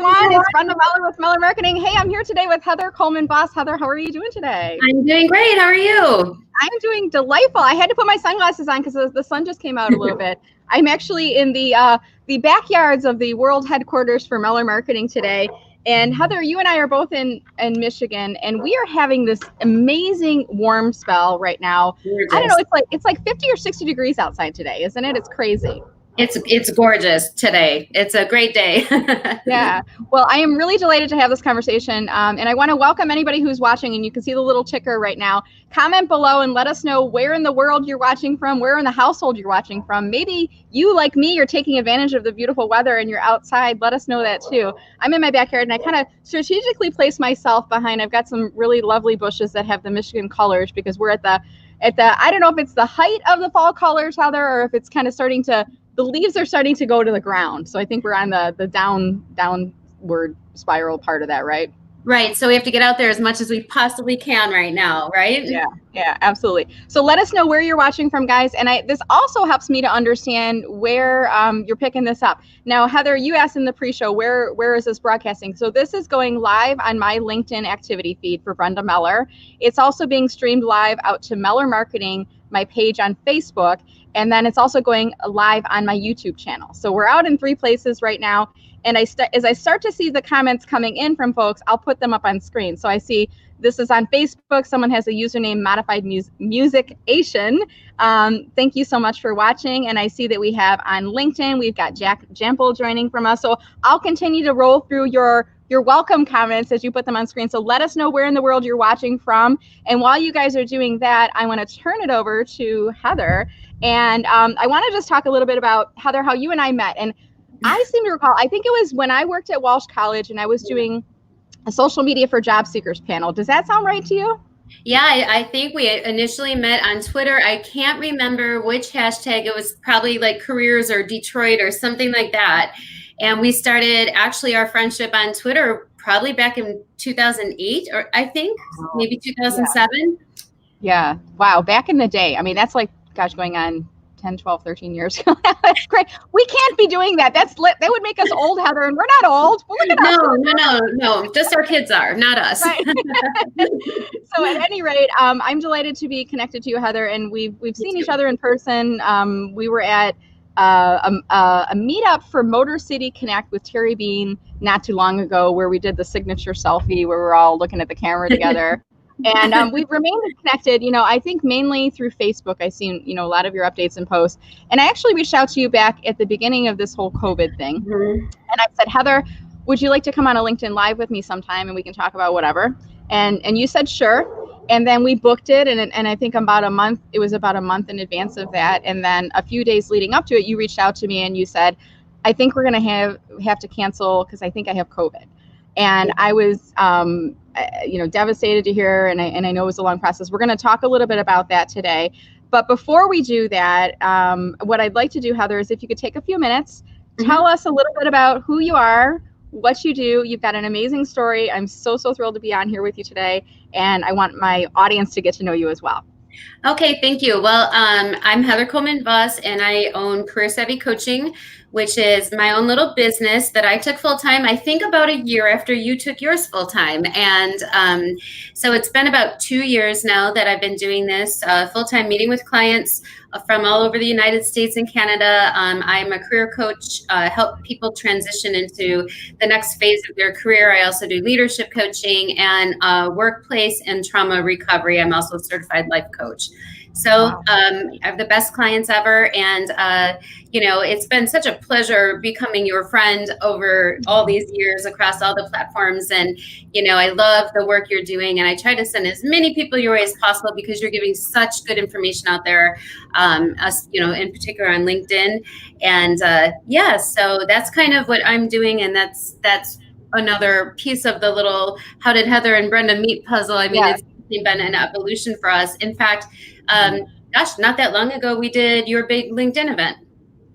everyone. It's Brenda Meller with Meller Marketing. Hey, I'm here today with Heather Coleman-Voss. Heather, how are you doing today? I'm doing great. How are you? I'm doing delightful. I had to put my sunglasses on because the sun just came out a little bit. I'm actually in the backyards of the world headquarters for Meller Marketing today. And Heather, you and I are both in Michigan, and we are having this amazing warm spell right now. Gorgeous. I don't know, it's like 50 or 60 degrees outside today, isn't it? It's crazy. It's gorgeous today. It's a great day. Yeah. Well, I am really delighted to have this conversation. And I want to welcome anybody who's watching, and you can see the little ticker right now. Comment below and let us know where in the world you're watching from, where in the household you're watching from. Maybe you, like me, you're taking advantage of the beautiful weather and you're outside. Let us know that too. I'm in my backyard and I kind of strategically place myself behind. I've got some really lovely bushes that have the Michigan colors because we're at the, I don't know if it's the height of the fall colors, Heather, or if it's kind of starting to, the leaves are starting to go to the ground. So I think we're on the downward spiral part of that, right? Right. So we have to get out there as much as we possibly can right now, right? Yeah, absolutely. So let us know where you're watching from, guys. And this also helps me to understand where you're picking this up. Now, Heather, you asked in the pre-show, where is this broadcasting? So this is going live on my LinkedIn activity feed for Brenda Meller. It's also being streamed live out to Meller Marketing, my page on Facebook. And then it's also going live on my YouTube channel. So we're out in 3 places right now. And as I start to see the comments coming in from folks, I'll put them up on screen. So I see this is on Facebook. Someone has a username Modified Musication. Thank you so much for watching. And I see that we have on LinkedIn, we've got Jack Jample joining from us. So I'll continue to roll through your welcome comments as you put them on screen. So let us know where in the world you're watching from. And while you guys are doing that, I want to turn it over to Heather. And I want to just talk a little bit about, Heather, how you and I met. And I seem to recall, I think it was when I worked at Walsh College and I was doing a social media for job seekers panel. Does that sound right to you? Yeah, I think we initially met on Twitter. I can't remember which hashtag. It was probably like careers or Detroit or something like that. And we started actually our friendship on Twitter probably back in 2008, or I think maybe 2007. Yeah. Wow. Back in the day. I mean, that's like, gosh, going on 10, 12, 13 years ago. That's great. We can't be doing that. That would make us old, Heather, and we're not old. Well, look at us. No. Just our kids are, not us. Right. So at any rate, I'm delighted to be connected to you, Heather, and we've seen each other in person. We were at a meetup for Motor City Connect with Terry Bean not too long ago, where we did the signature selfie where we're all looking at the camera together. And we've remained connected, I think mainly through Facebook. I've seen, a lot of your updates and posts. And I actually reached out to you back at the beginning of this whole COVID thing. Mm-hmm. And I said, Heather, would you like to come on a LinkedIn Live with me sometime and we can talk about whatever? And you said, sure. And then we booked it. And I think it was about a month in advance of that. And then a few days leading up to it, you reached out to me and you said, I think we're going to have to cancel because I think I have COVID. And I was, devastated to hear, and I know it was a long process. We're going to talk a little bit about that today. But before we do that, what I'd like to do, Heather, is if you could take a few minutes, tell us a little bit about who you are, what you do. You've got an amazing story. I'm so thrilled to be on here with you today. And I want my audience to get to know you as well. Okay, thank you. Well, I'm Heather Coleman-Voss, and I own Career Savvy Coaching, which is my own little business that I took full-time, I think about a year after you took yours full-time. And so it's been about 2 years now that I've been doing this full-time, meeting with clients from all over the United States and Canada. I'm a career coach, help people transition into the next phase of their career. I also do leadership coaching and workplace and trauma recovery. I'm also a certified life coach. So I have the best clients ever. And, it's been such a pleasure becoming your friend over all these years across all the platforms. And, I love the work you're doing. And I try to send as many people your way as possible because you're giving such good information out there, in particular on LinkedIn. And so that's kind of what I'm doing. And that's another piece of the little how did Heather and Brenda meet puzzle. I mean, It's been an evolution for us. In fact, not that long ago, we did your big LinkedIn event.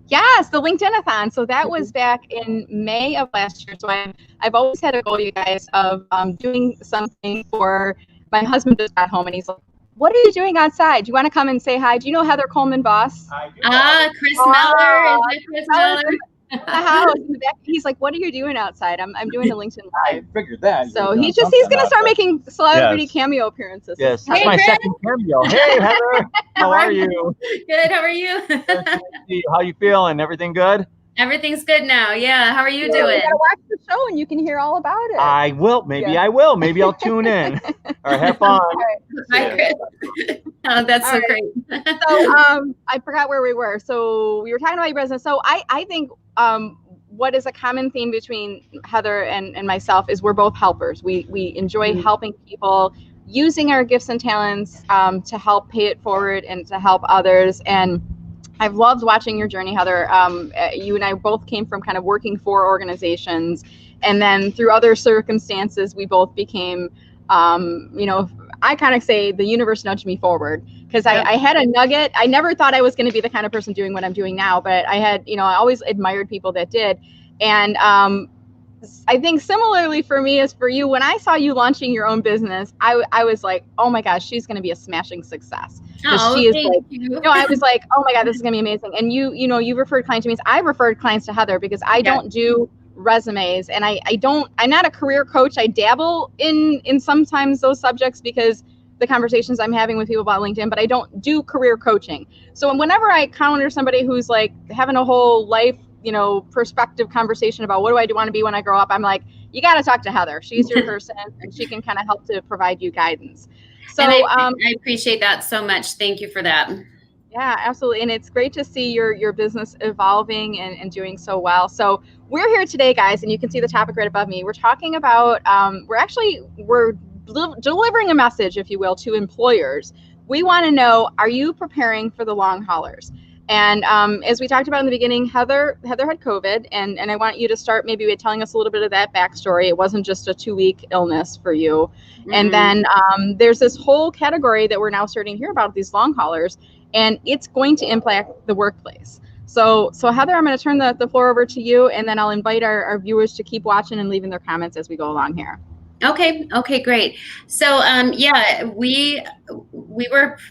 Yes, the LinkedIn-a-thon. So that was back in May of last year. So I've always had a goal, you guys, of doing something for my husband just got home and he's like, what are you doing outside? Do you want to come and say hi? Do you know Heather Coleman-Voss? Chris Meller. Is that Chris Meller? the house in the back. He's like, "What are you doing outside?" I'm doing a LinkedIn I Live. figured that. So he's gonna start making celebrity Yes. cameo appearances. Yes, that's Hey, my Brenda. second cameo. Hey, Heather, how are you? Good. How are you? Good to see you. How you feeling? Everything good? Everything's good now. Yeah. How are you You doing? gotta watch the show and you can hear all about it. I will. Maybe Yeah. I will. Maybe I'll tune in. Or have fun. Hi, Chris. Oh, that's so great. So I forgot where we were. So we were talking about your business. So I think what is a common theme between Heather and myself is we're both helpers. We enjoy helping people, using our gifts and talents to help pay it forward and to help others. And I've loved watching your journey, Heather. You and I both came from kind of working for organizations, and then through other circumstances, we both became, I kind of say the universe nudged me forward, because I had a nugget. I never thought I was going to be the kind of person doing what I'm doing now, but I had, I always admired people that did. And I think similarly for me as for you, when I saw you launching your own business, I was like, oh my gosh, she's going to be a smashing success. Oh, she is thank you. I was like, oh my God, this is going to be amazing. And you referred clients to me. I've referred clients to Heather because I don't do resumes, and I'm not a career coach. I dabble in sometimes those subjects because the conversations I'm having with people about LinkedIn, but I don't do career coaching. So whenever I encounter somebody who's like having a whole life, perspective conversation about what do I want to be when I grow up, I'm like, you got to talk to Heather. She's your person, and she can kind of help to provide you guidance. So and I appreciate that so much. Thank you for that. Yeah, absolutely. And it's great to see your business evolving and doing so well. So we're here today, guys, and you can see the topic right above me. We're talking about, we're delivering a message, if you will, to employers. We want to know, are you preparing for the long haulers? And as we talked about in the beginning, Heather had COVID, and I want you to start maybe with telling us a little bit of that backstory. It wasn't just a 2-week illness for you. And then there's this whole category that we're now starting to hear about, these long haulers, and it's going to impact the workplace. So Heather, I'm going to turn the floor over to you, and then I'll invite our viewers to keep watching and leaving their comments as we go along here. Okay, great. So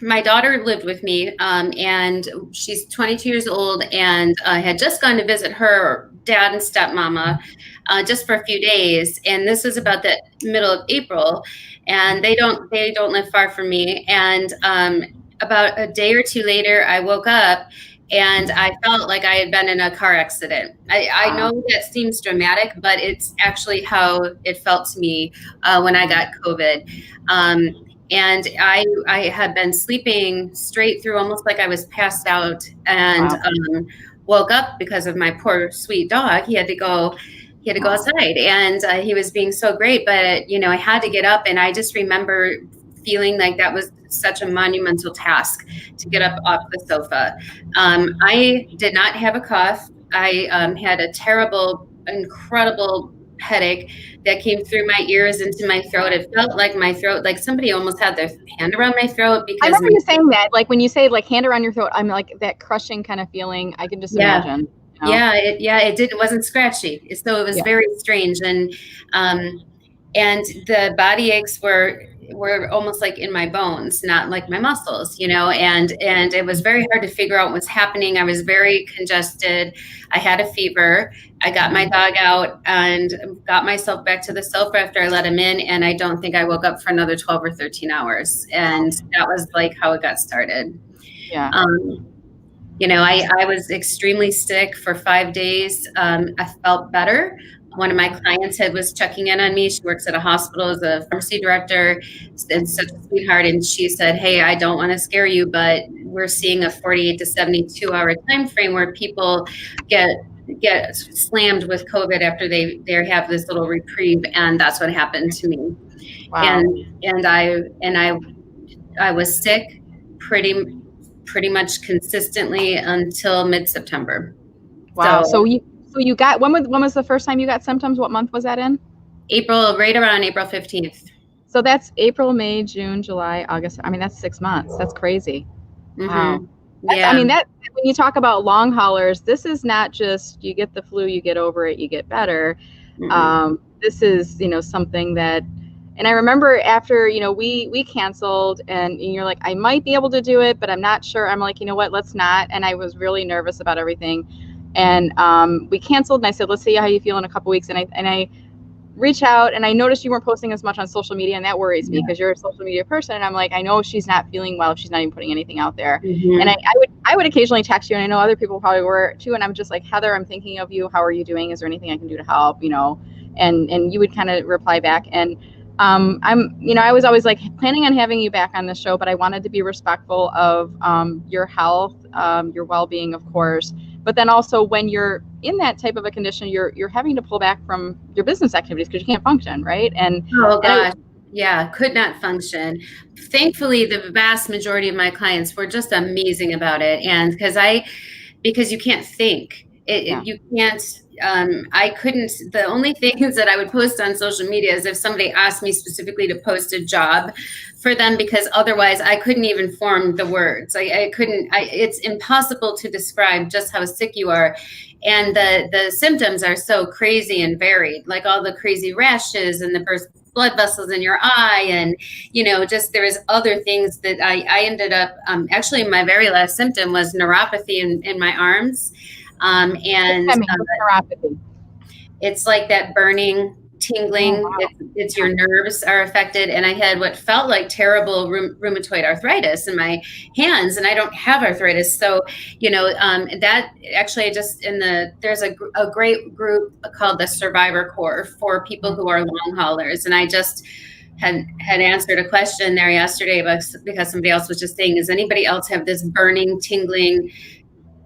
my daughter lived with me, and she's 22 years old, and I had just gone to visit her dad and stepmama just for a few days, and this was about the middle of April, and they don't live far from me, and about a day or two later, I woke up and I felt like I had been in a car accident. I know that seems dramatic, but it's actually how it felt to me when I got COVID. And I had been sleeping straight through, almost like I was passed out, and woke up because of my poor sweet dog. He had to go outside, and he was being so great, but I had to get up, and I just remember feeling like that was such a monumental task to get up off the sofa. I did not have a cough. I had a terrible, incredible headache that came through my ears into my throat. It felt like my throat, like somebody almost had their hand around my throat. Because I remember you saying that, like when you say like hand around your throat, I'm like that crushing kind of feeling. I can just imagine. It wasn't scratchy. So it was very strange. And the body aches were almost like in my bones, not like my muscles, and it was very hard to figure out what was happening. I was very congested. I had a fever. I got my dog out and got myself back to the sofa after I let him in. And I don't think I woke up for another 12 or 13 hours. And that was like how it got started. Yeah. I was extremely sick for 5 days. I felt better. One of my clients was checking in on me. She works at a hospital as a pharmacy director and such a sweetheart. And she said, hey, I don't want to scare you, but we're seeing a 48 to 72 hour time frame where people get slammed with COVID after they have this little reprieve. And that's what happened to me. Wow. And I was sick pretty much consistently until mid-September. Wow. So you got, when was the first time you got symptoms? What month was that in? Right around April 15th. So that's April, May, June, July, August. I mean, that's 6 months. That's crazy. Wow. Yeah. I mean, that when you talk about long haulers, this is not just you get the flu, you get over it, you get better. This is, something that, and I remember after, we canceled and you're like, I might be able to do it, but I'm not sure. I'm like, you know what, let's not. And I was really nervous about everything. and we canceled. And I said, let's see how you feel in a couple weeks. And I reach out, and I noticed you weren't posting as much on social media, and that worries me because you're a social media person. And I'm like, I know she's not feeling well if she's not even putting anything out there. And I would occasionally text you, and I know other people probably were too. And I'm just like, Heather, I'm thinking of you. How are you doing? Is there anything I can do to help? And you would kind of reply back. And I was always like planning on having you back on the show, but I wanted to be respectful of your health, your well-being, of course. But then also when you're in that type of a condition, you're having to pull back from your business activities because you can't function, right? Oh gosh, yeah, could not function. Thankfully, the vast majority of my clients were just amazing about it, and because you can't think, you can't. I couldn't. The only things that I would post on social media is if somebody asked me specifically to post a job for them, because otherwise I couldn't even form the words. I couldn't. It's impossible to describe just how sick you are, and the symptoms are so crazy and varied, like all the crazy rashes and the burst blood vessels in your eye, and just there's other things that I ended up. Actually, my very last symptom was neuropathy in my arms. Neuropathy. It's like that burning, tingling. Oh, wow. It's your nerves are affected. And I had what felt like terrible rheumatoid arthritis in my hands, and I don't have arthritis. So, that actually there's a great group called the Survivor Corps for people who are long haulers. And I just had answered a question there yesterday because somebody else was just saying, does anybody else have this burning, tingling,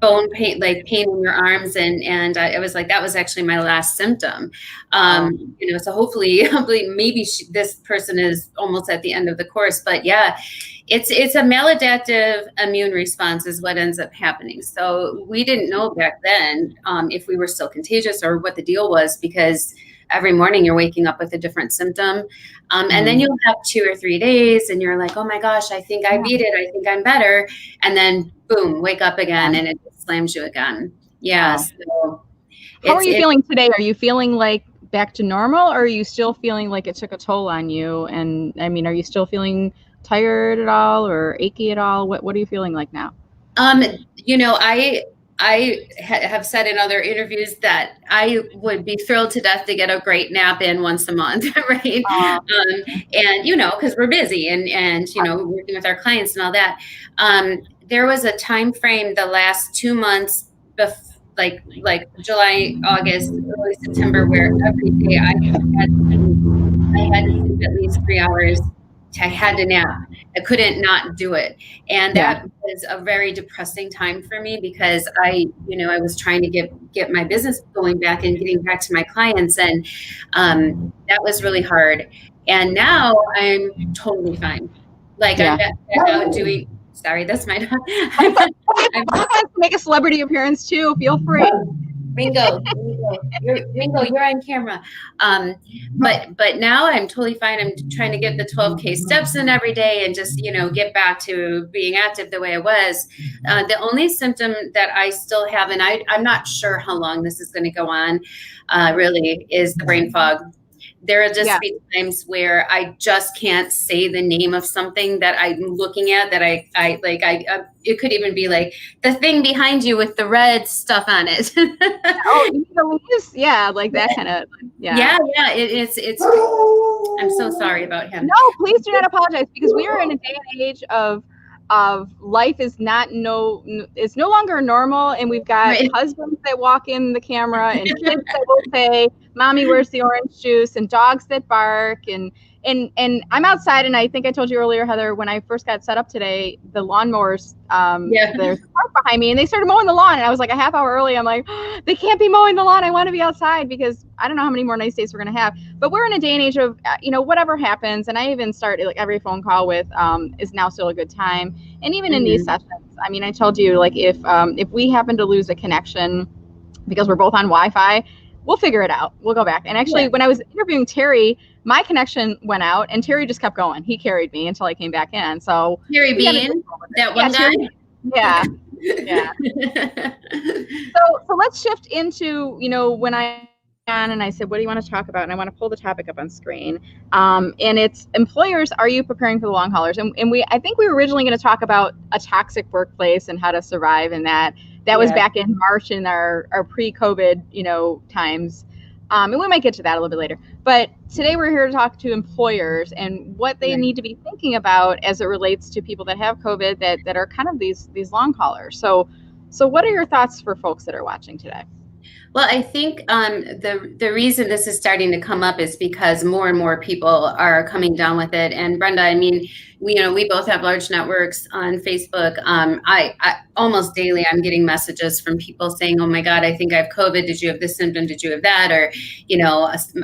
bone pain, like pain in your arms? And I was like, that was actually my last symptom. So hopefully maybe this person is almost at the end of the course. But yeah, it's a maladaptive immune response is what ends up happening. So we didn't know back then if we were still contagious or what the deal was, because every morning you're waking up with a different symptom. And then you'll have 2 or 3 days and you're like, oh my gosh, I think I beat it. I think I'm better. And then boom, wake up again and it slams you again. Yeah. So how are you feeling today? Are you feeling like back to normal, or are you still feeling like it took a toll on you? And I mean, are you still feeling tired at all or achy at all? What are you feeling like now? I have said in other interviews that I would be thrilled to death to get a great nap in once a month, right? And because we're busy and working with our clients and all that. There was a time frame the last 2 months, like July, August, early September, where every day I had to sleep at least 3 hours. I had to nap. I couldn't not do it. And that was a very depressing time for me because I was trying to get my business going back and getting back to my clients. And that was really hard. And now I'm totally fine. Like I'm out doing, sorry, that's my dog. I'm to make a celebrity appearance too. Feel free. Ringo, you're on camera. But now I'm totally fine. I'm trying to get the 12K steps in every day and just, get back to being active the way I was. The only symptom that I still have, and I'm not sure how long this is going to go on, really, is the brain fog. There will just be times where I just can't say the name of something that I'm looking at that I it could even be like the thing behind you with the red stuff on it. Oh, you need the leaves? Yeah, like that kind of, Yeah, it's I'm so sorry about him. No, please do not apologize, because we are in a day and age of life is it's no longer normal, and we've got husbands that walk in the camera and kids that will say, "Mommy, where's the orange juice?" and dogs that bark, and I'm outside, and I think I told you earlier, Heather, when I first got set up today, the lawnmowers, there's a park behind me, and they started mowing the lawn, and I was like a half hour early. I'm like, they can't be mowing the lawn. I want to be outside, because I don't know how many more nice days we're gonna have. But we're in a day and age of whatever happens, and I even start like every phone call with is now still a good time. And even in these sessions, I mean, I told you, like, if we happen to lose a connection because we're both on Wi-Fi, we'll figure it out. We'll go back. And actually, when I was interviewing Terry, my connection went out, and Terry just kept going. He carried me until I came back in. So Terry Bean, that one guy. Yeah. So let's shift into when I and I said, what do you want to talk about? And I want to pull the topic up on screen. And it's employers, are you preparing for the long haulers? And I think we were originally going to talk about a toxic workplace and how to survive in that. That was back in March in our pre-COVID, times. And we might get to that a little bit later. But today we're here to talk to employers and what they need to be thinking about as it relates to people that have COVID that are kind of these long haulers. So what are your thoughts for folks that are watching today? Well, I think the reason this is starting to come up is because more and more people are coming down with it. And Brenda, I mean, we both have large networks on Facebook. I almost daily I'm getting messages from people saying, "Oh my God, I think I have COVID. Did you have this symptom? Did you have that?" Or,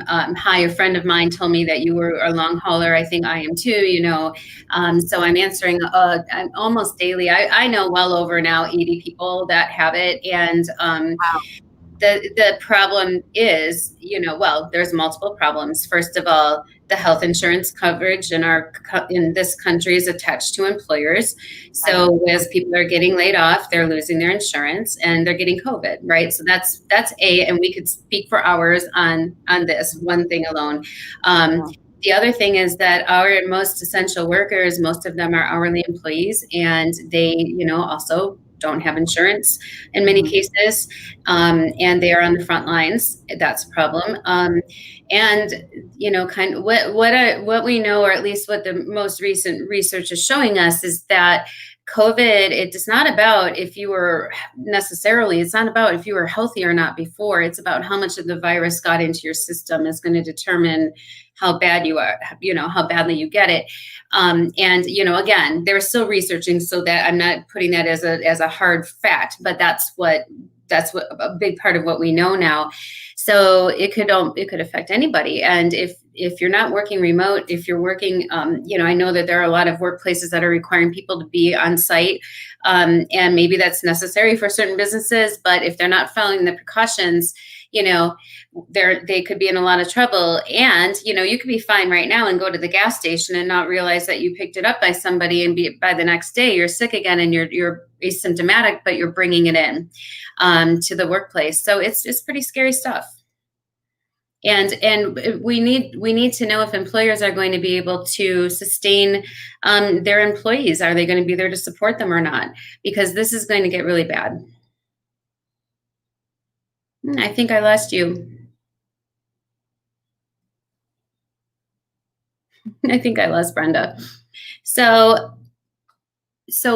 "Hi, a friend of mine told me that you were a long hauler. I think I am too." So I'm answering almost daily. I know well over now 80 people that have it, and Wow. The problem is, there's multiple problems. First of all, the health insurance coverage in this country is attached to employers. So as people are getting laid off, they're losing their insurance and they're getting COVID, right? So that's and we could speak for hours on this one thing alone. The other thing is that our most essential workers, most of them are hourly employees, and they, also don't have insurance in many cases, and they are on the front lines. That's a problem. And kind of what we know, or at least what the most recent research is showing us, is that COVID, it's not about if you were it's not about if you were healthy or not before. It's about how much of the virus got into your system is going to determine how bad you are, how badly you get it. And, again, they're still researching, so that I'm not putting that as a hard fact, but that's what a big part of what we know now. So it could affect anybody. And if you're not working remote, if you're working, I know that there are a lot of workplaces that are requiring people to be on site, and maybe that's necessary for certain businesses, but if they're not following the precautions, they could be in a lot of trouble. And, you could be fine right now and go to the gas station and not realize that you picked it up by somebody, and by the next day you're sick again and you're asymptomatic, but you're bringing it in to the workplace. So it's pretty scary stuff. And we need to know if employers are going to be able to sustain their employees. Are they going to be there to support them or not? Because this is going to get really bad. I think I lost you. I think I lost Brenda. So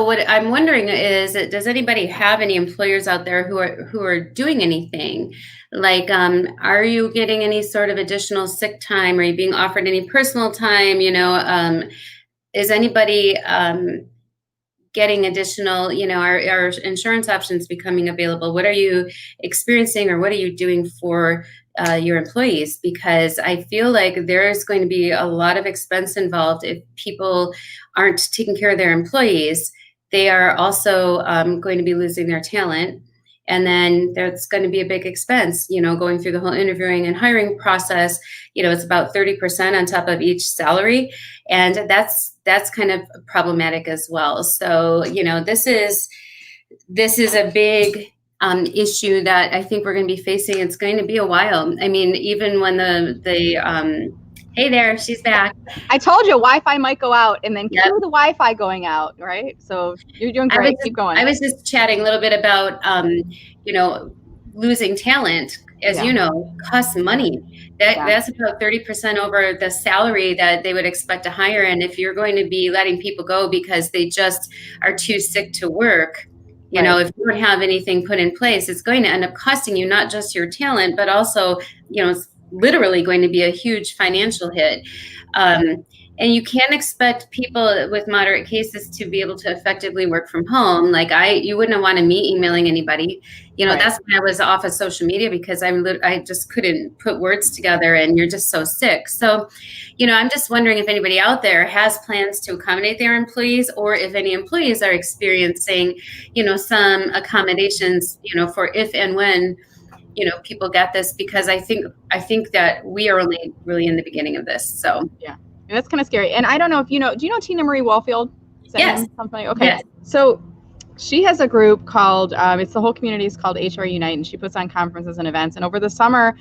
what I'm wondering is, does anybody have any employers out there who are doing anything? Like, are you getting any sort of additional sick time? Are you being offered any personal time? Is anybody getting additional, are insurance options becoming available? What are you experiencing, or what are you doing for your employees? Because I feel like there's going to be a lot of expense involved if people aren't taking care of their employees. They are also going to be losing their talent. And then there's going to be a big expense, going through the whole interviewing and hiring process. It's about 30% on top of each salary. And that's kind of problematic as well. So, this is a big issue that I think we're going to be facing. It's going to be a while. I mean, even when hey there, she's back. I told you Wi-Fi might go out, and then cue the Wi-Fi going out, right? So you're doing great. Keep going. I was just chatting a little bit about, losing talent, as you know, costs money. That's about 30% over the salary that they would expect to hire. And if you're going to be letting people go because they just are too sick to work, if you don't have anything put in place, it's going to end up costing you not just your talent, but also, it's literally going to be a huge financial hit. And you can't expect people with moderate cases to be able to effectively work from home. Like you wouldn't want me emailing anybody. That's when I was off of social media, because I just couldn't put words together, and you're just so sick. So, I'm just wondering if anybody out there has plans to accommodate their employees, or if any employees are experiencing, some accommodations, for if and when, people get this, because I think that we are only really in the beginning of this. So yeah. That's kind of scary. And I don't know if do you know Tina Marie Wellfield? Yes. Something? Okay. Yes. So she has a group called, it's the whole community is called HR Unite, and she puts on conferences and events. And over the summer,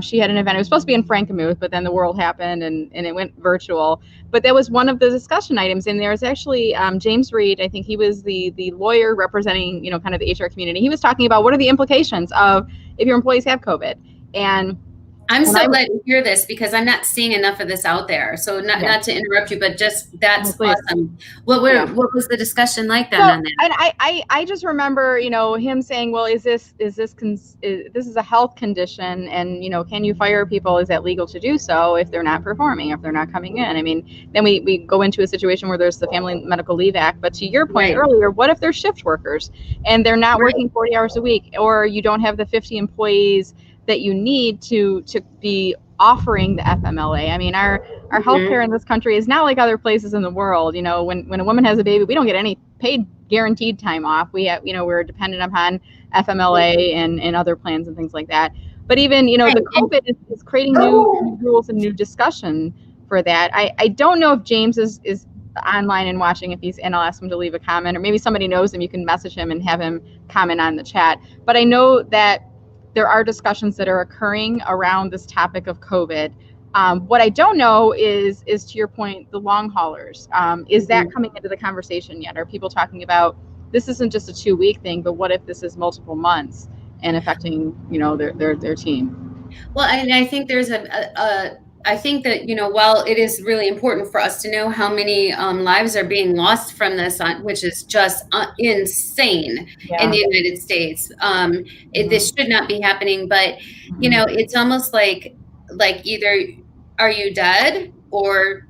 she had an event. It was supposed to be in Frankenmuth, but then the world happened and it went virtual. But that was one of the discussion items. And there's actually James Reed, I think he was the lawyer representing, kind of the HR community. He was talking about what are the implications of if your employees have COVID. And I'm so glad to hear this because I'm not seeing enough of this out there. So not to interrupt you, but just that's awesome. What was the discussion like then on that? And I just remember, him saying, well, this is a health condition, and can you fire people? Is that legal to do so if they're not performing, if they're not coming in? I mean, then we go into a situation where there's the Family Medical Leave Act. But to your point earlier, what if they're shift workers and they're not working 40 hours a week, or you don't have the 50 employees that you need to be offering the FMLA. I mean, our healthcare in this country is not like other places in the world. When a woman has a baby, we don't get any paid guaranteed time off. We have, we're dependent upon FMLA and other plans and things like that. But even, the COVID is creating new rules and new discussion for that. I don't know if James is online and watching, and I'll ask him to leave a comment, or maybe somebody knows him, you can message him and have him comment on the chat. But I know that there are discussions that are occurring around this topic of COVID. What I don't know is to your point, the long haulers. Is that coming into the conversation yet? Are people talking about this isn't just a 2-week thing, but what if this is multiple months and affecting, their team? Well, I think there's I think that, while it is really important for us to know how many lives are being lost from this, which is just insane in the United States, this should not be happening. But, it's almost like either are you dead or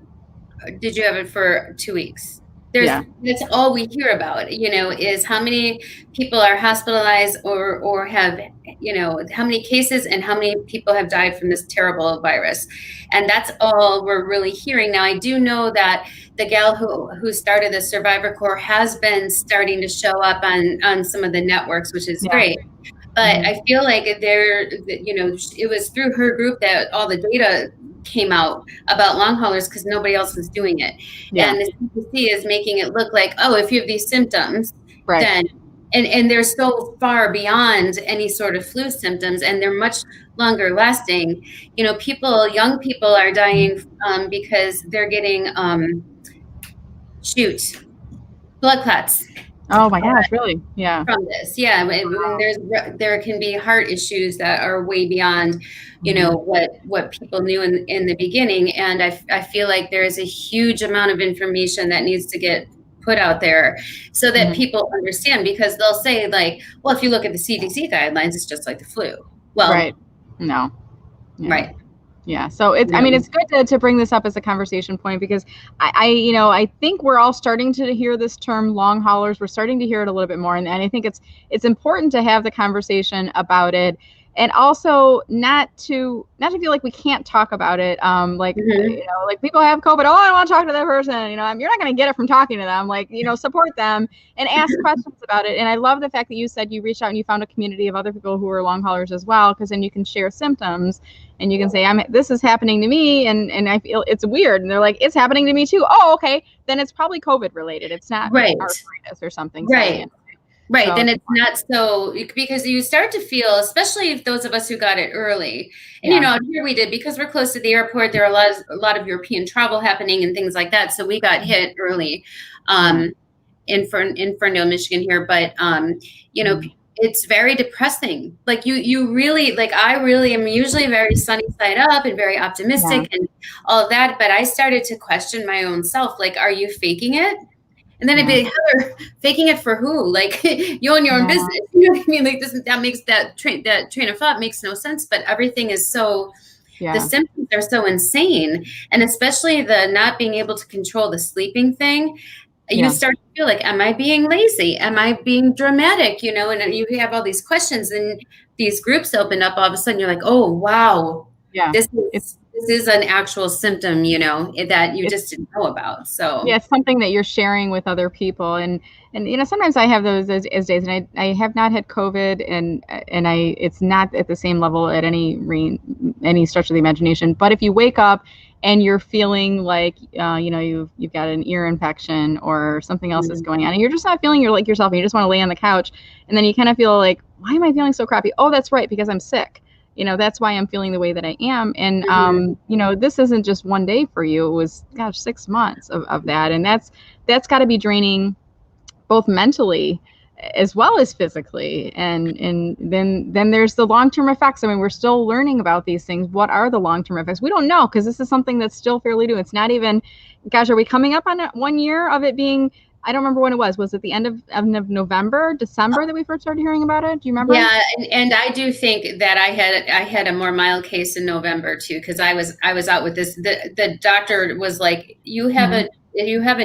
did you have it for 2 weeks? That's all we hear about, is how many people are hospitalized or have, how many cases and how many people have died from this terrible virus. And that's all we're really hearing. Now, I do know that the gal who started the Survivor Corps has been starting to show up on some of the networks, which is great. But I feel like it was through her group that all the data came out about long haulers because nobody else was doing it. And the CDC is making it look like, oh, if you have these symptoms, then, and they're so far beyond any sort of flu symptoms, and they're much longer lasting. Young people are dying because they're getting blood clots. Oh my gosh, really? Yeah. From this, there can be heart issues that are way beyond, what people knew in the beginning. And I feel like there is a huge amount of information that needs to get put out there so that people understand, because they'll say like, well, if you look at the CDC guidelines, it's just like the flu. Well, no. Right. Yeah. So it's, I mean, it's good to bring this up as a conversation point, because I think we're all starting to hear this term long haulers. We're starting to hear it a little bit more. And I think it's important to have the conversation about it, and also not to feel like we can't talk about it. Like people have COVID. Oh, I don't want to talk to that person. You're not going to get it from talking to them. Like, support them and ask questions about it. And I love the fact that you said you reached out and you found a community of other people who are long haulers as well, because then you can share symptoms and you can say, this is happening to me and I feel it's weird. And they're like, it's happening to me too. Oh, okay. Then it's probably COVID related. It's not arthritis or something. Right. Right. So, then it's not so, because you start to feel, especially if those of us who got it early, and here we did, because we're close to the airport, there are a lot of European travel happening and things like that. So we got hit early in Ferndale, Michigan here. But, it's very depressing. Like you really, like I really am usually very sunny side up and very optimistic and all of that. But I started to question my own self. Like, are you faking it? And then I'd be like, Heather, faking it for who? Like, you own your own business. You know what I mean? Like, that makes that train of thought makes no sense. But everything is so, the symptoms are so insane. And especially the not being able to control the sleeping thing. You start to feel like, am I being lazy? Am I being dramatic? And you have all these questions, and these groups open up. All of a sudden, you're like, oh, wow. Yeah. This is an actual symptom, that you just didn't know about. So it's something that you're sharing with other people. And sometimes I have those as days, and I have not had COVID, and it's not at the same level at any stretch of the imagination. But if you wake up and you're feeling like, you've got an ear infection or something else is going on, and you're just not feeling like yourself, and you just want to lay on the couch, and then you kind of feel like, why am I feeling so crappy? Oh, that's right, because I'm sick. That's why I'm feeling the way that I am. And, this isn't just one day for you. It was, 6 months of that. And that's got to be draining both mentally as well as physically. And then there's the long-term effects. I mean, we're still learning about these things. What are the long-term effects? We don't know, because this is something that's still fairly new. It's not even, are we coming up on 1 year of it being, I don't remember when it was. Was it the end of November, December that we first started hearing about it? Do you remember? Yeah, and I do think that I had a more mild case in November too, because I was out with this. The doctor was like, you have a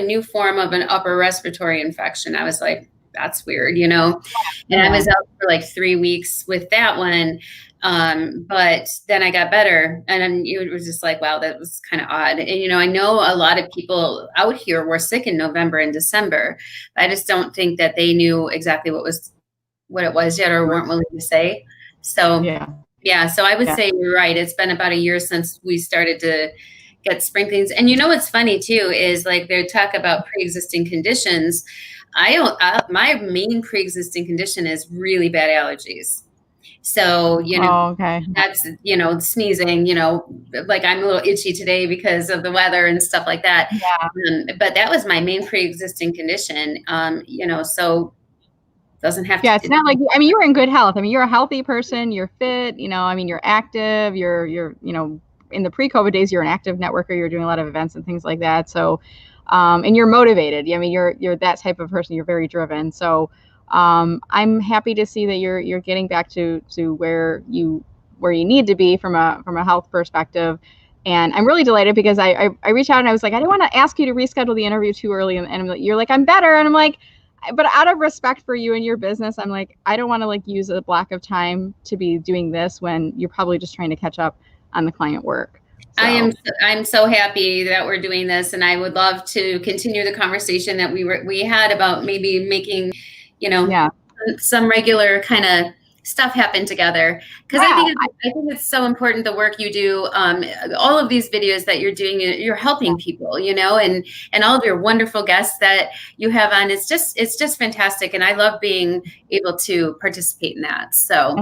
new form of an upper respiratory infection. I was like, that's weird, And I was out for like 3 weeks with that one. But then I got better, and then it was just like, wow, that was kind of odd. And, I know a lot of people out here were sick in November and December. I just don't think that they knew exactly what it was yet, or weren't willing to say. So, so I would say you're right. It's been about a year since we started to get sprinklings. And what's funny too, is like they talk about pre-existing conditions. My main pre-existing condition is really bad allergies. So, that's, sneezing, like I'm a little itchy today because of the weather and stuff like that. Yeah. But that was my main pre-existing condition, so doesn't have to. Yeah, it's not like, you're in good health. You're a healthy person, you're fit, you're active, you're in the pre-COVID days, you're an active networker, you're doing a lot of events and things like that. So, and you're motivated. You're that type of person, you're very driven. So, I'm happy to see that you're getting back to where you need to be from a health perspective. And I'm really delighted, because I reached out and I was like, I didn't want to ask you to reschedule the interview too early. And you're like, I'm better. And I'm like, but out of respect for you and your business, I'm like, I don't want to use a block of time to be doing this when you're probably just trying to catch up on the client work. So. I'm so happy that we're doing this, and I would love to continue the conversation that we had about maybe making some regular kind of stuff happen together, because I think it's so important, the work you do, all of these videos that you're doing, you're helping people, and all of your wonderful guests that you have on. It's just fantastic, and I love being able to participate in that. So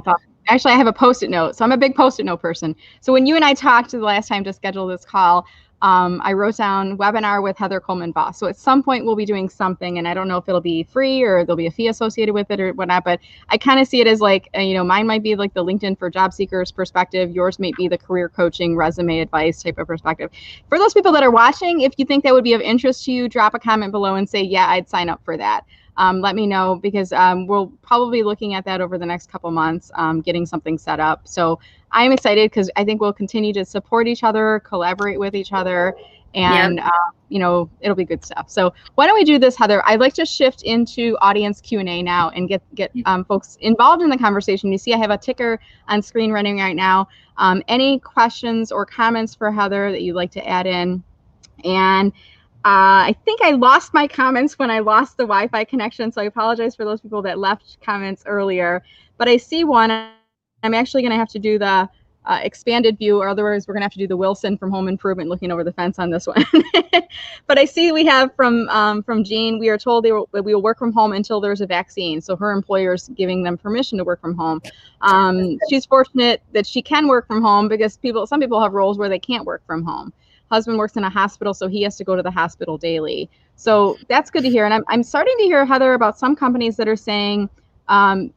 actually, I have a Post-it note, so I'm a big Post-it note person. So when you and I talked the last time to schedule this call, I wrote down webinar with Heather Coleman-Voss. So at some point we'll be doing something, and I don't know if it'll be free or there'll be a fee associated with it or whatnot, but I kind of see it as like, mine might be like the LinkedIn for job seekers perspective. Yours might be the career coaching, resume advice type of perspective. For those people that are watching, if you think that would be of interest to you, drop a comment below and say, yeah, I'd sign up for that. Let me know, because we'll probably be looking at that over the next couple months, getting something set up. So I'm excited, because I think we'll continue to support each other, collaborate with each other, and it'll be good stuff. So why don't we do this, Heather? I'd like to shift into audience Q&A now and get folks involved in the conversation. You see I have a ticker on screen running right now. Any questions or comments for Heather that you'd like to add in? And I think I lost my comments when I lost the Wi-Fi connection, so I apologize for those people that left comments earlier. But I see one. I'm actually going to have to do the expanded view, or otherwise we're going to have to do the Wilson from Home Improvement looking over the fence on this one. But I see we have from Jean, we are told that we will work from home until there's a vaccine. So her employer's giving them permission to work from home. She's fortunate that she can work from home, because some people have roles where they can't work from home. Husband works in a hospital, so he has to go to the hospital daily. So that's good to hear. And I'm starting to hear, Heather, about some companies that are saying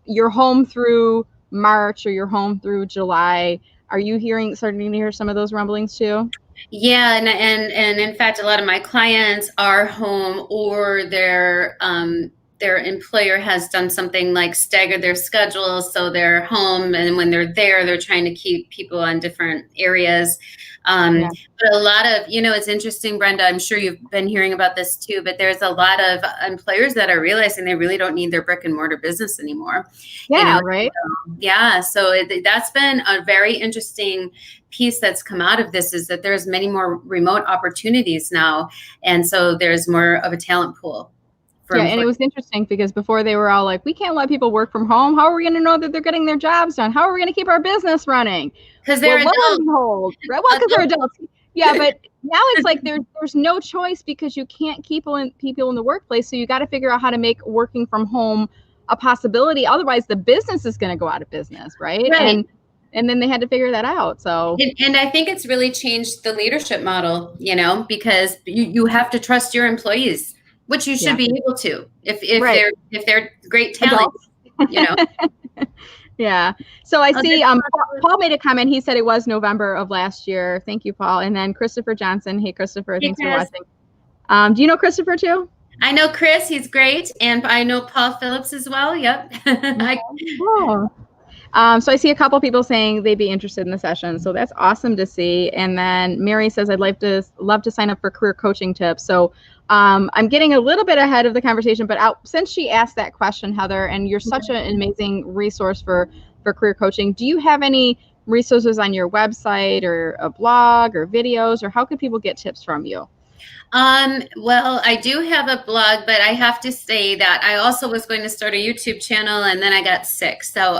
you're home through March or you're home through July. Are you starting to hear some of those rumblings too? Yeah, and in fact, a lot of my clients are home, or their employer has done something like staggered their schedules, so they're home, and when they're there, they're trying to keep people on different areas. But a lot of, it's interesting, Brenda, I'm sure you've been hearing about this too, but there's a lot of employers that are realizing they really don't need their brick and mortar business anymore. Yeah, right. So that's been a very interesting piece that's come out of this, is that there's many more remote opportunities now. And so there's more of a talent pool. And it was interesting, because before they were all like, we can't let people work from home. How are we going to know that they're getting their jobs done? How are we going to keep our business running? Because they're adults. Well, because they're adults. Yeah, but now it's like there's no choice because you can't keep people in the workplace. So you got to figure out how to make working from home a possibility. Otherwise, the business is going to go out of business, right? Right. And then they had to figure that out. So And I think it's really changed the leadership model, because you have to trust your employees, which you should be able to Right. if they're great talent, Yeah. So I see Paul made a comment. He said it was November of last year. Thank you, Paul. And then Christopher Johnson. Hey, Christopher, thanks for watching. Do you know Christopher too? I know Chris, he's great. And I know Paul Phillips as well. Yep. Oh. So I see a couple people saying they'd be interested in the session. So that's awesome to see. And then Mary says, I'd love to sign up for career coaching tips. So I'm getting a little bit ahead of the conversation, but since she asked that question, Heather, and you're such an amazing resource for career coaching, do you have any resources on your website or a blog or videos, or how could people get tips from you? Well, I do have a blog, but I have to say that I also was going to start a YouTube channel and then I got sick. So,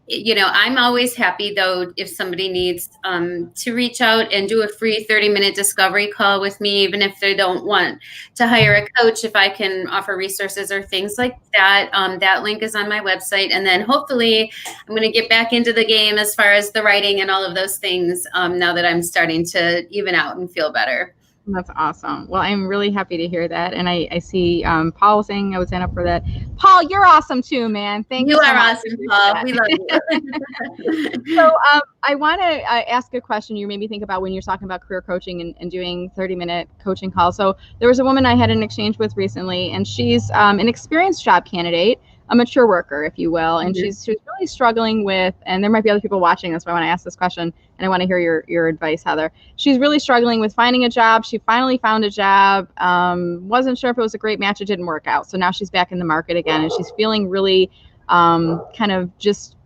I'm always happy though, if somebody needs, to reach out and do a free 30-minute discovery call with me, even if they don't want to hire a coach, if I can offer resources or things like that. That link is on my website. And then hopefully I'm going to get back into the game as far as the writing and all of those things, now that I'm starting to even out and feel better. That's awesome. Well, I'm really happy to hear that. And I see Paul saying I would sign up for that. Paul, you're awesome too, man. Thank you. You are awesome, Paul. We love you. So I want to ask a question you made me think about when you're talking about career coaching and doing 30-minute coaching calls. So there was a woman I had an exchange with recently, and she's an experienced job candidate, a mature worker, if you will. And she's really struggling with, and there might be other people watching this, so I want to ask this question and I want to hear your advice, Heather. She's really struggling with finding a job. She finally found a job, wasn't sure if it was a great match. It didn't work out. So now she's back in the market again, and she's feeling really kind of just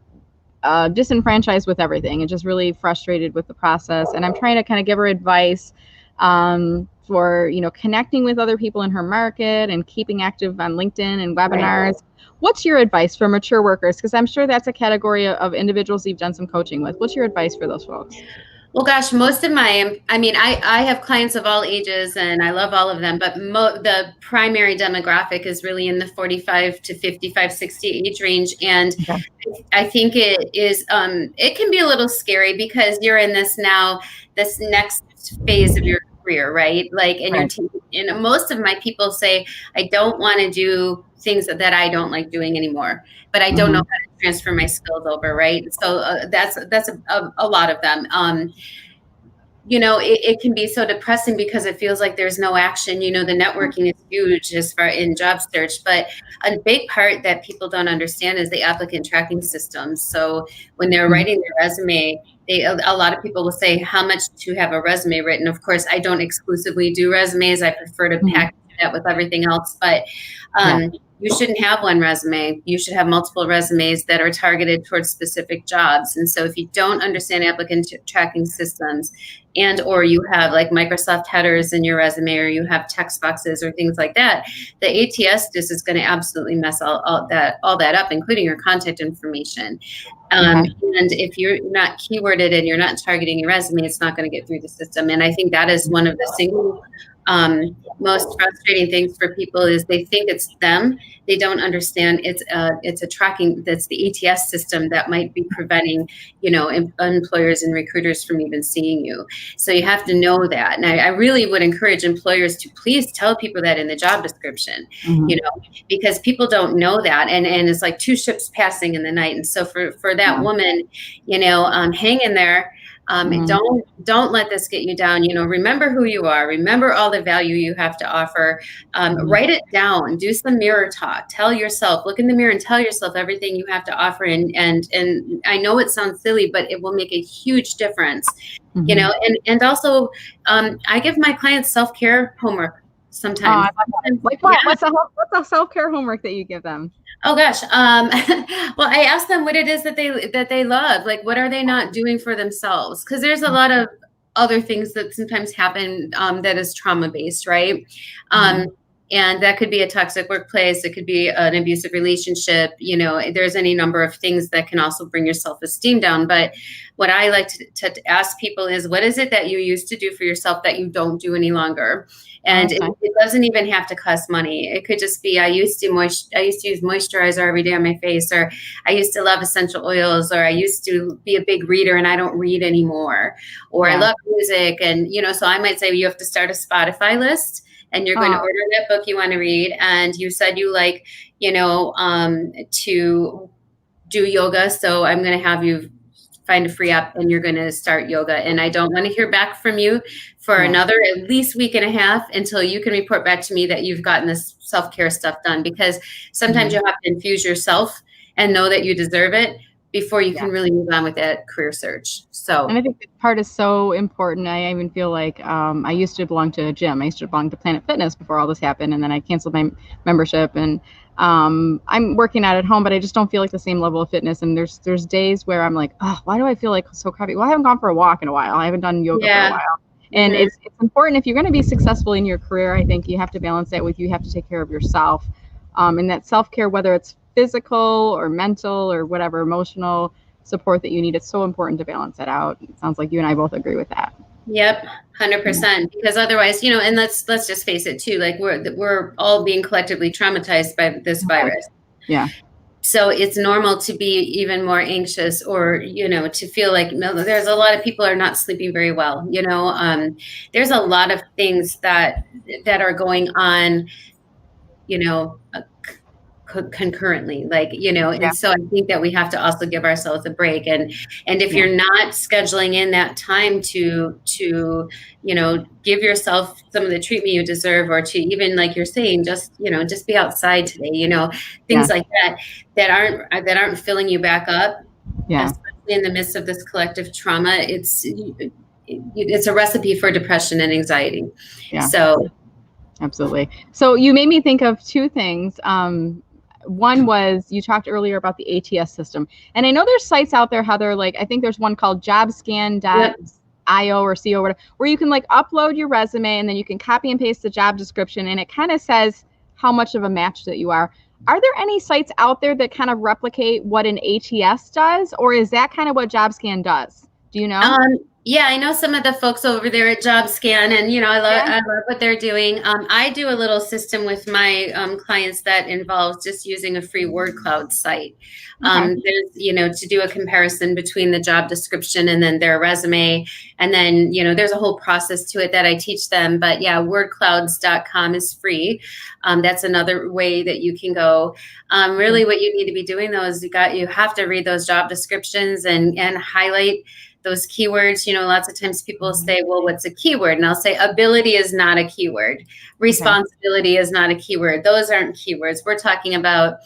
disenfranchised with everything and just really frustrated with the process. And I'm trying to kind of give her advice for, connecting with other people in her market and keeping active on LinkedIn and webinars. Right. What's your advice for mature workers? Because I'm sure that's a category of individuals you've done some coaching with. What's your advice for those folks? Well, gosh, most of I have clients of all ages and I love all of them, but the primary demographic is really in the 45 to 55, 60 age range. And I think it is, it can be a little scary because you're in this next phase of your career, right? And most of my people say, I don't want to do things that I don't like doing anymore, but I don't know how to transfer my skills over, right? So that's a lot of them. It can be so depressing because it feels like there's no action. The networking is huge as far in job search, but a big part that people don't understand is the applicant tracking systems. So when they're writing their resume, a lot of people will say, how much to have a resume written? Of course, I don't exclusively do resumes. I prefer to package that with everything else, but you shouldn't have one resume. You should have multiple resumes that are targeted towards specific jobs. And so if you don't understand applicant tracking systems or you have like Microsoft headers in your resume, or you have text boxes or things like that, the ATS just is going to absolutely mess all that up, including your contact information. And if you're not keyworded and you're not targeting your resume, it's not going to get through the system. And I think that is one of the single most frustrating things for people is they think it's them. They don't understand it's a tracking, that's the ATS system that might be preventing, employers and recruiters from even seeing you. So you have to know that. And I really would encourage employers to please tell people that in the job description, because people don't know that. And it's like two ships passing in the night. And so for that woman, hang in there. Don't let this get you down. Remember who you are. Remember all the value you have to offer. Write it down. Do some mirror talk. Tell yourself. Look in the mirror and tell yourself everything you have to offer. And I know it sounds silly, but it will make a huge difference. And also, I give my clients self-care homework sometimes. Like what? What's the self-care homework that you give them? Oh gosh. Well, I ask them what it is that they love. Like, what are they not doing for themselves? Because there's a lot of other things that sometimes happen that is trauma-based, right? And that could be a toxic workplace. It could be an abusive relationship. There's any number of things that can also bring your self-esteem down. But what I like to ask people is, what is it that you used to do for yourself that you don't do any longer? And it doesn't even have to cost money. It could just be, I used to use moisturizer every day on my face, or I used to love essential oils, or I used to be a big reader and I don't read anymore, or I love music. And, so I might say you have to start a Spotify list, and you're going to order that book you want to read. And you said you like, to do yoga. So I'm going to have you find a free app and you're going to start yoga. And I don't want to hear back from you for another at least week and a half until you can report back to me that you've gotten this self-care stuff done, because sometimes you have to infuse yourself and know that you deserve it before you can really move on with that career search. And I think that part is so important. I even feel like I used to belong to a gym. I used to belong to Planet Fitness before all this happened, and then I canceled my membership. And I'm working out at home, but I just don't feel like the same level of fitness. And there's days where I'm like, oh, why do I feel like so crappy? Well, I haven't gone for a walk in a while. I haven't done yoga for a while. And it's important, if you're going to be successful in your career, I think you have to balance that with, you have to take care of yourself. And that self-care, whether it's physical or mental or whatever emotional support that you need, it's so important to balance that out. It sounds like you and I both agree with that. Yep, 100%. Because otherwise, and let's just face it too, like we're all being collectively traumatized by this virus. Yeah. So it's normal to be even more anxious, or, to feel like, there's a lot of people are not sleeping very well. There's a lot of things that are going on, concurrently, and so I think that we have to also give ourselves a break, and if you're not scheduling in that time to give yourself some of the treatment you deserve, or to even, like you're saying, just be outside today, things like that aren't filling you back up, especially in the midst of this collective trauma. It's a recipe for depression and anxiety. Absolutely. So you made me think of two things. One was, you talked earlier about the ATS system. And I know there's sites out there, Heather, like I think there's one called jobscan.io or CO, whatever, where you can like upload your resume and then you can copy and paste the job description, and it kind of says how much of a match that you are. Are there any sites out there that kind of replicate what an ATS does, or is that kind of what JobScan does? Do you know? Yeah, I know some of the folks over there at JobScan, and I love what they're doing. I do a little system with my clients that involves just using a free word cloud site. There's, to do a comparison between the job description and then their resume, and then there's a whole process to it that I teach them. But yeah, wordclouds.com is free. That's another way that you can go. Really, what you need to be doing though is you have to read those job descriptions and highlight those keywords. Lots of times people say, well, what's a keyword? And I'll say ability is not a keyword. Responsibility is not a keyword. Those aren't keywords. We're talking about,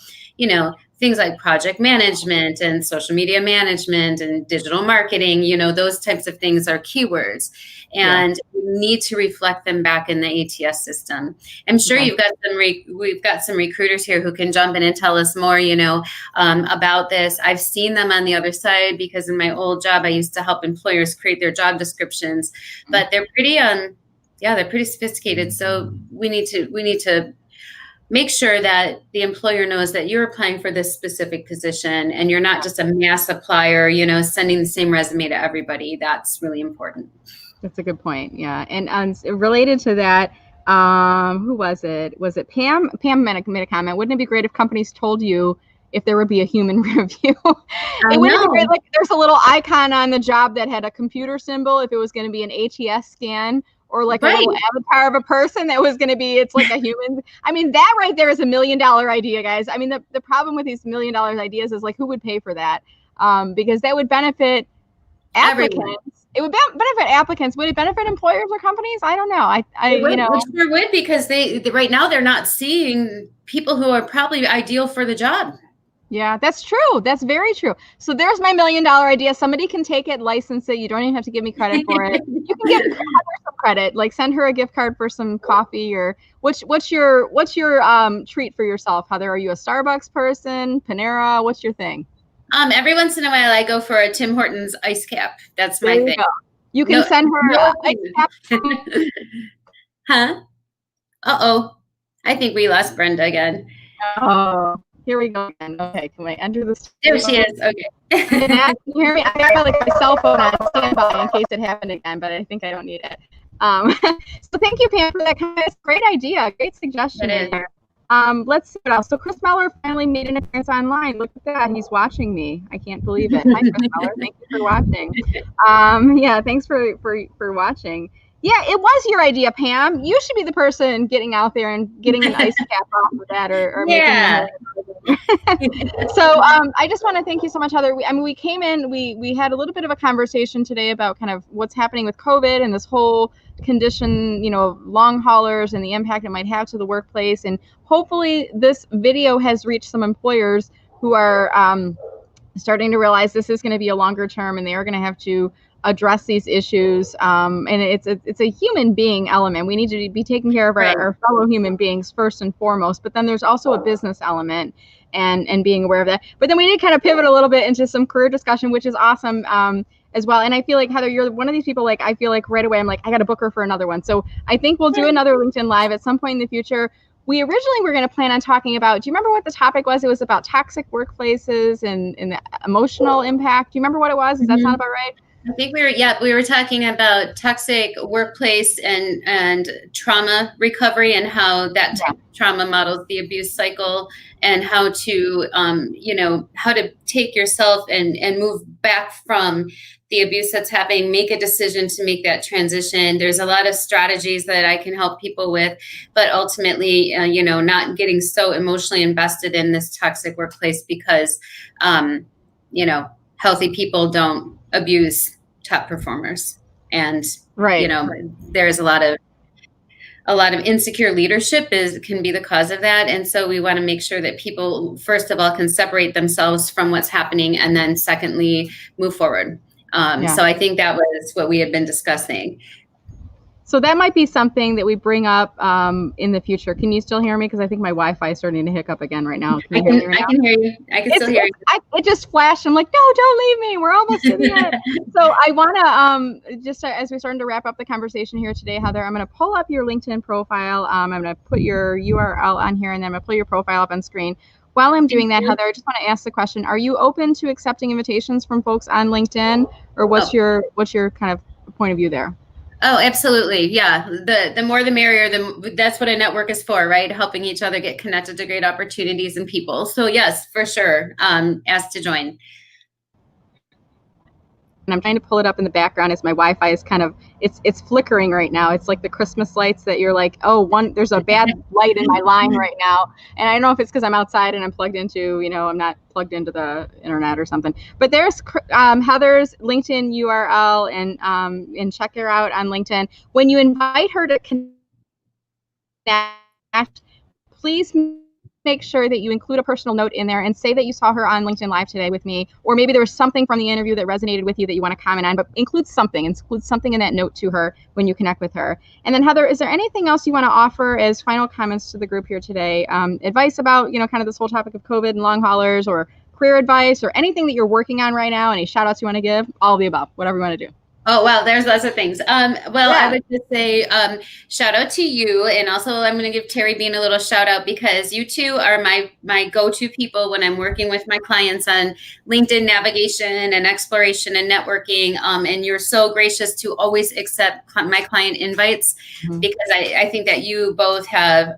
things like project management and social media management and digital marketing, those types of things are keywords. And we need to reflect them back in the ATS system. I'm sure we've got some recruiters here who can jump in and tell us more, about this. I've seen them on the other side, because in my old job, I used to help employers create their job descriptions, but they're pretty, they're pretty sophisticated. So we need to make sure that the employer knows that you're applying for this specific position and you're not just a mass applier, sending the same resume to everybody. That's really important. That's a good point. Yeah. And related to that, who was it? Was it Pam? Pam made a comment. Wouldn't it be great if companies told you if there would be a human review? It wouldn't be great. Like there's a little icon on the job that had a computer symbol, if it was going to be an ATS scan, or like a little avatar of a person that was going to be, it's like a human. I mean, that right there is $1 million idea, guys. I mean, the problem with these $1 million ideas is like, who would pay for that? Because that would benefit applicants. Everyone. It would benefit applicants. Would it benefit employers or companies? I don't know. It sure would, because they right now they're not seeing people who are probably ideal for the job. Yeah, that's true. That's very true. So there's my $1 million idea. Somebody can take it, license it. You don't even have to give me credit for it. You can give Heather some credit, like send her a gift card for some coffee, or what's your treat for yourself, Heather? Are you a Starbucks person, Panera? What's your thing? Every once in a while I go for a Tim Hortons ice cap. That's my thing. You can send her ice cap. Huh? Uh-oh. I think we lost Brenda again. Oh, here we go again. Okay, can I enter this? There she is. Okay. Can you hear me? I got like my cell phone on standby in case it happened again, but I think I don't need it. So thank you, Pam, for that great idea, great suggestion there. Let's see what else. So Chris Meller finally made an appearance online. Look at that. He's watching me. I can't believe it. Hi, Chris Meller. Thank you for watching. Yeah, thanks for watching. Yeah, it was your idea, Pam. You should be the person getting out there and getting an ice cap off of that, or yeah. making So I just want to thank you so much, Heather. We came in, we had a little bit of a conversation today about kind of what's happening with COVID and this whole condition, long haulers and the impact it might have to the workplace. And hopefully this video has reached some employers who are starting to realize this is going to be a longer term and they are going to have to address these issues. And it's a human being element. We need to be taking care of our fellow human beings first and foremost, but then there's also a business element and being aware of that. But then we did kind of pivot a little bit into some career discussion, which is awesome as well. And I feel like, Heather, you're one of these people, like, I feel like right away, I'm like, I got to book her for another one. So I think we'll do another LinkedIn Live at some point in the future. We originally were going to plan on talking about, do you remember what the topic was? It was about toxic workplaces and the emotional impact. Do you remember what it was? Does that sound about right? I think we were talking about toxic workplace and trauma recovery and how that trauma models the abuse cycle and how to, how to take yourself and move back from the abuse that's happening, make a decision to make that transition. There's a lot of strategies that I can help people with, but ultimately, not getting so emotionally invested in this toxic workplace because, healthy people don't abuse top performers. And, there's a lot of insecure leadership can be the cause of that. And so we want to make sure that people, first of all, can separate themselves from what's happening. And then secondly, move forward. So I think that was what we had been discussing. So that might be something that we bring up in the future. Can you still hear me? Because I think my Wi-Fi is starting to hiccup again right now. I can hear you. I can still hear you. It just flashed. I'm like, no, don't leave me. We're almost to the end. So I want to, just as we're starting to wrap up the conversation here today, Heather, I'm going to pull up your LinkedIn profile. I'm going to put your URL on here, and then I'm going to pull your profile up on screen. While I'm doing that, Heather, I just want to ask the question, are you open to accepting invitations from folks on LinkedIn? Or what's your kind of point of view there? Oh, absolutely. Yeah. The more the merrier. That's what a network is for, right? Helping each other get connected to great opportunities and people. So yes, for sure. Ask to join. And I'm trying to pull it up in the background as my Wi-Fi is kind of, it's flickering right now. It's like the Christmas lights that you're like, there's a bad light in my line right now. And I don't know if it's because I'm outside and I'm plugged into, I'm not plugged into the internet or something. But there's Heather's LinkedIn URL and check her out on LinkedIn. When you invite her to connect, please make sure that you include a personal note in there and say that you saw her on LinkedIn Live today with me, or maybe there was something from the interview that resonated with you that you want to comment on, but include something in that note to her when you connect with her. And then Heather, is there anything else you want to offer as final comments to the group here today? Advice about, kind of this whole topic of COVID and long haulers, or career advice, or anything that you're working on right now, any shout outs you want to give, all of the above, whatever you want to do. Oh, wow. There's lots of things. I would just say shout out to you. And also I'm going to give Terry Bean a little shout out because you two are my go-to people when I'm working with my clients on LinkedIn navigation and exploration and networking. And you're so gracious to always accept my client invites because I think that you both have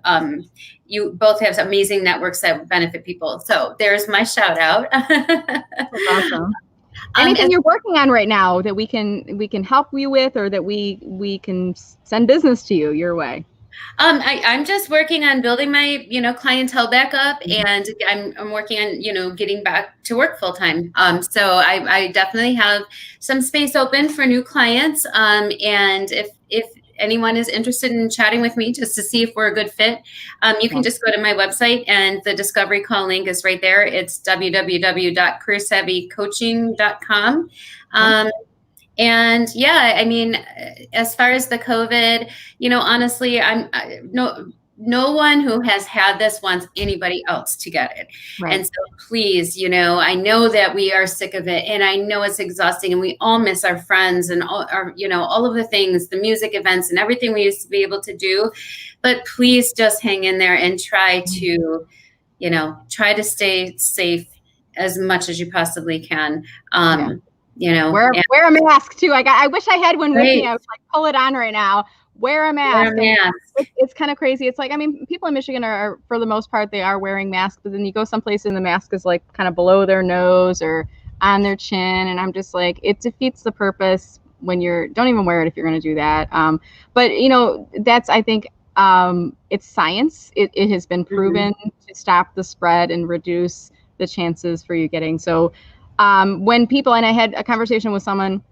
amazing networks that benefit people. So there's my shout out. That's awesome. Anything you're working on right now that we can help you with, or that we can send business to you your way? I'm just working on building my, clientele back up, and I'm working on, getting back to work full time. So I definitely have some space open for new clients. And if anyone is interested in chatting with me just to see if we're a good fit, you can just go to my website, and the discovery call link is right there. It's www.careersavvycoaching.com. And as far as the COVID, honestly, no one who has had this wants anybody else to get it. Right. And so please, I know that we are sick of it, and I know it's exhausting, and we all miss our friends and all all of the things, the music events and everything we used to be able to do. But please just hang in there and try to stay safe as much as you possibly can. Wear a mask too. I wish I had one with me. I was like, pull it on right now. Wear a mask. It's kind of crazy. It's like, people in Michigan are, for the most part, they are wearing masks, but then you go someplace and the mask is like kind of below their nose or on their chin. And I'm just like, it defeats the purpose when don't even wear it if you're going to do that. But that's, I think, it's science. It has been proven to stop the spread and reduce the chances for you getting. So when people, and I had a conversation with someone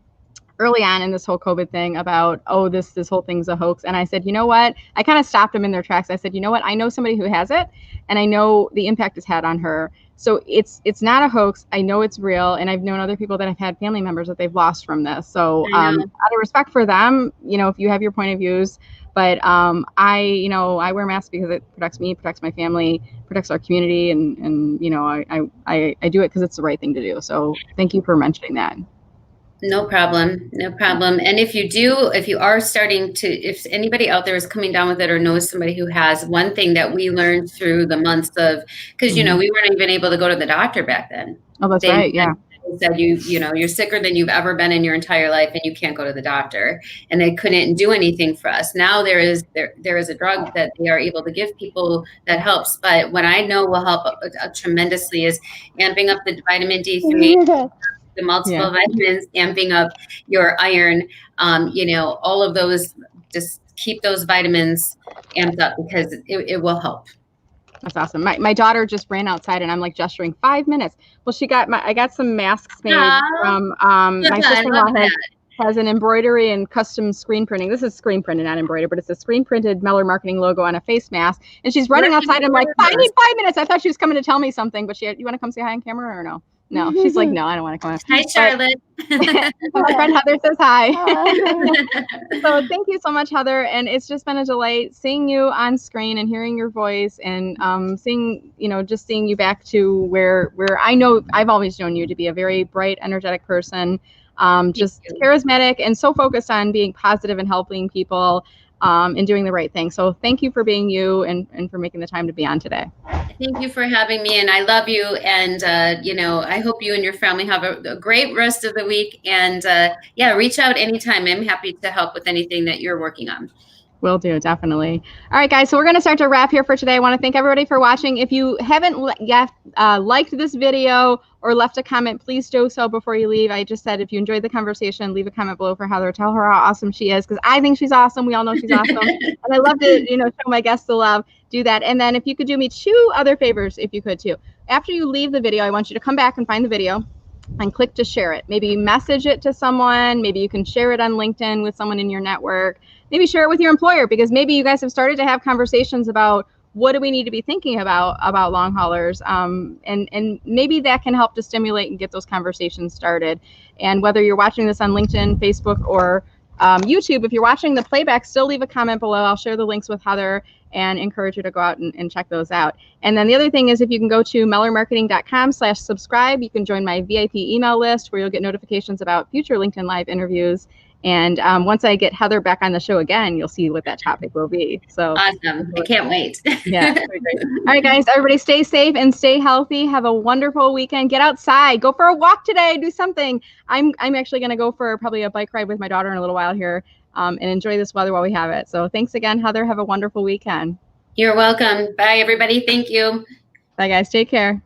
early on in this whole COVID thing about, this whole thing's a hoax. And I said, you know what? I kind of stopped them in their tracks. I said, you know what? I know somebody who has it, and I know the impact it's had on her. So it's not a hoax. I know it's real. And I've known other people that have had family members that they've lost from this. So out of respect for them, if you have your point of views, but I wear masks because it protects me, protects my family, protects our community. And I do it because it's the right thing to do. So thank you for mentioning that. No problem. And if anybody out there is coming down with it or knows somebody who has, one thing that we learned through the months of, because, we weren't even able to go to the doctor back then. Oh, that's right. Yeah. They said, you're sicker than you've ever been in your entire life and you can't go to the doctor, and they couldn't do anything for us. Now there is a drug that they are able to give people that helps. But what I know will help tremendously is amping up the vitamin D3, the multiple vitamins, amping up your iron, all of those, just keep those vitamins amped up because it will help. That's awesome. My daughter just ran outside and I'm like gesturing 5 minutes. Well, I got some masks made from, my sister-in-law has an embroidery and custom screen printing. This is screen printed, not embroidered, but it's a screen printed Meller marketing logo on a face mask. And she's running outside. I'm like, I need 5 minutes. I thought she was coming to tell me something, but you want to come say hi on camera or no? No, she's like, no, I don't want to come. Hi, Charlotte. My friend Heather says hi. So thank you so much, Heather. And it's just been a delight seeing you on screen and hearing your voice and seeing you back to where I know I've always known you to be a very bright, energetic person, just charismatic and so focused on being positive and helping people and doing the right thing. So thank you for being you and for making the time to be on today. Thank you for having me, and I love you. And, I hope you and your family have a great rest of the week. And reach out anytime. I'm happy to help with anything that you're working on. Will do, definitely. All right, guys, so we're going to start to wrap here for today. I want to thank everybody for watching. If you haven't yet liked this video or left a comment, please do so before you leave. I just said if you enjoyed the conversation, leave a comment below for Heather. Tell her how awesome she is, because I think she's awesome. We all know she's awesome. And I love to, show my guests the love. Do that. And then if you could do me 2 other favors, if you could too. After you leave the video, I want you to come back and find the video and click to share it. Maybe message it to someone. Maybe you can share it on LinkedIn with someone in your network. Maybe share it with your employer, because maybe you guys have started to have conversations about what do we need to be thinking about long haulers. And maybe that can help to stimulate and get those conversations started. And whether you're watching this on LinkedIn, Facebook, or YouTube, if you're watching the playback, still leave a comment below. I'll share the links with Heather and encourage you to go out and check those out. And then the other thing is, if you can go to mellermarketing.com/subscribe, you can join my VIP email list where you'll get notifications about future LinkedIn Live interviews. And once I get Heather back on the show again, you'll see what that topic will be. So awesome. I can't wait. Yeah. Great. All right, guys, everybody stay safe and stay healthy. Have a wonderful weekend. Get outside. Go for a walk today. Do something. I'm actually going to go for probably a bike ride with my daughter in a little while here and enjoy this weather while we have it. So thanks again, Heather. Have a wonderful weekend. You're welcome. Bye, everybody. Thank you. Bye, guys. Take care.